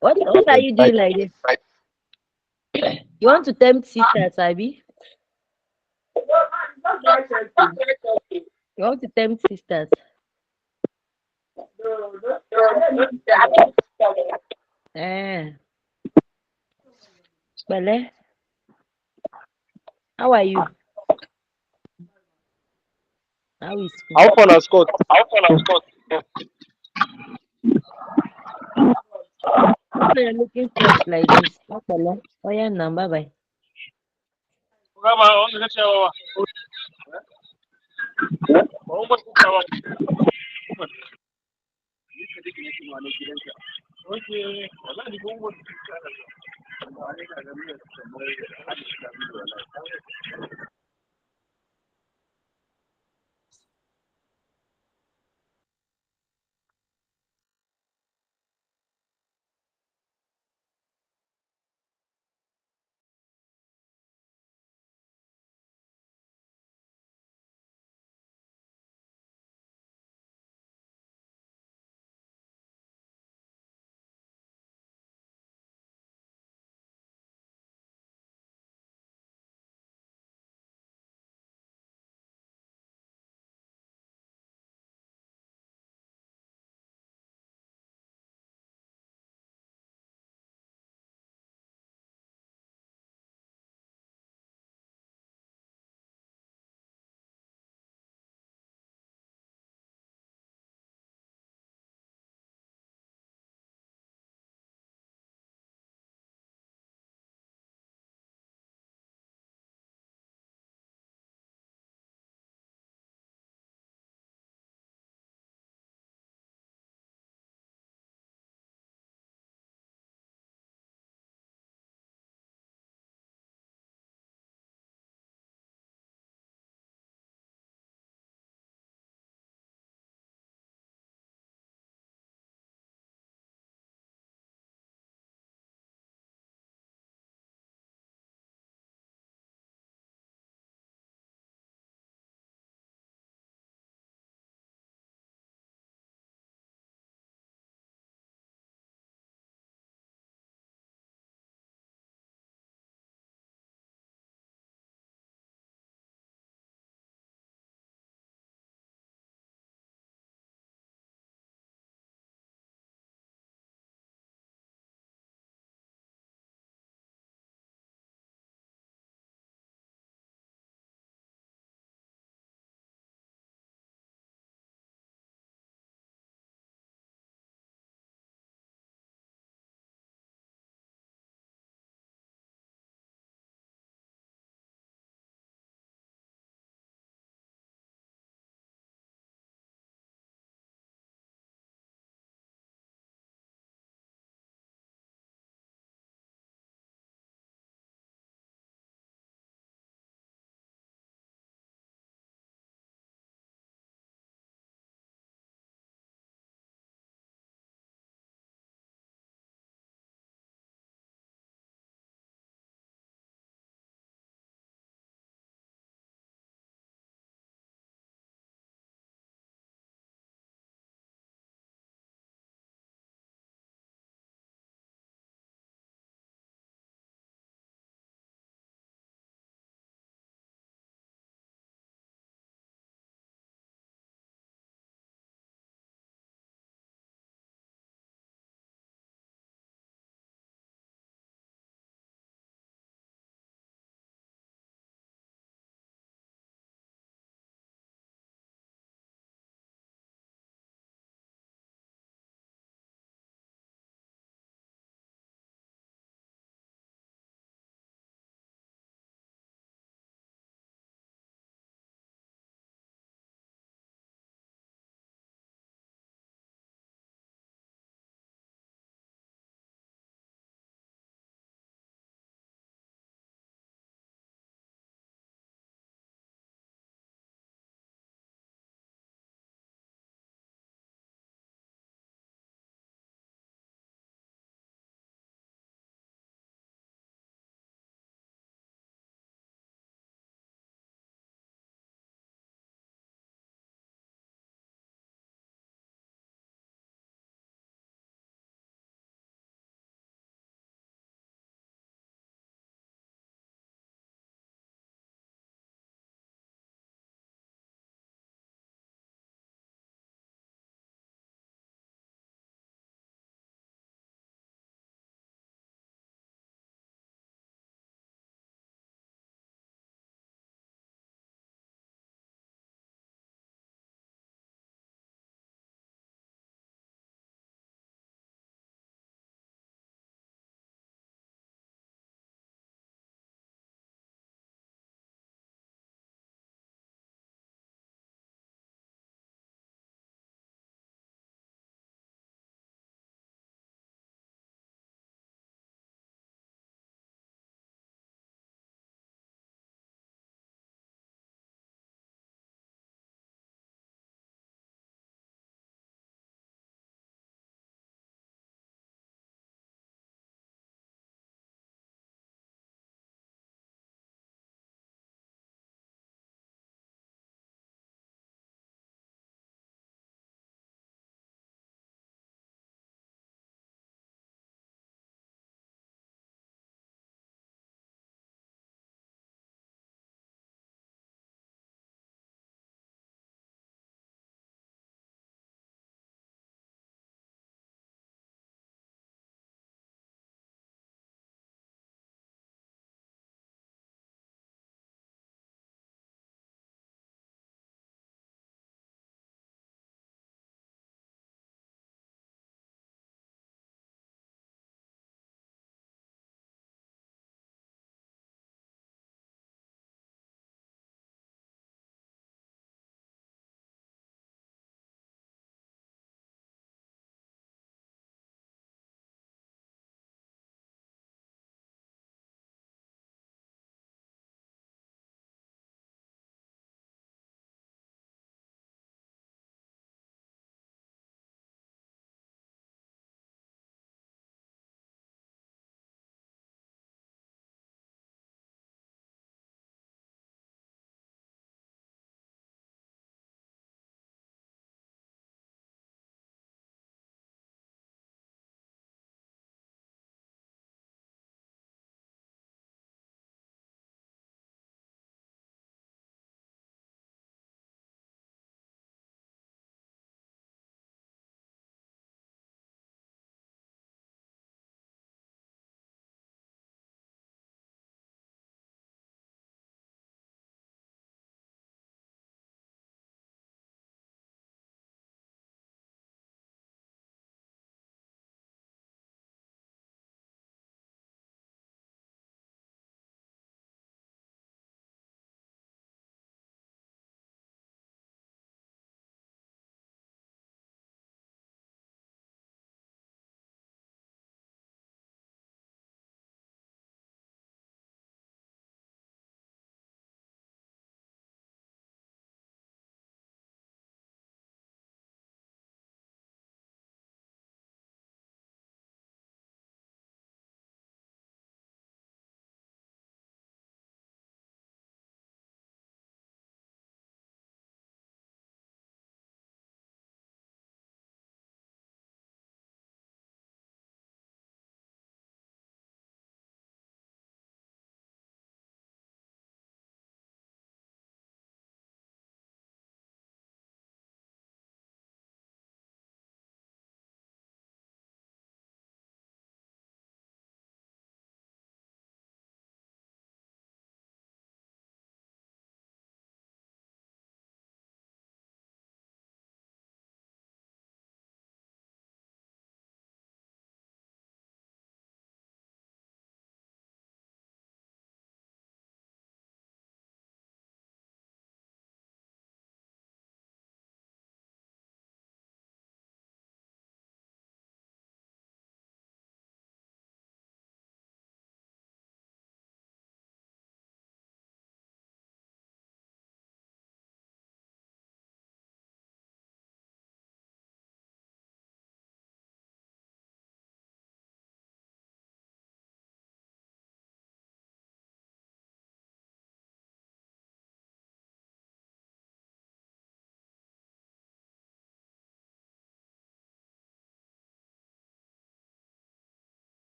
E: What are you doing like this? You want to tempt sisters, Abby? You want to tempt sisters? Eh. Bele, how are you? How How is school?
G: How far has Scott?
E: So you're looking fresh like this. Okay, oh yeah, now bye bye.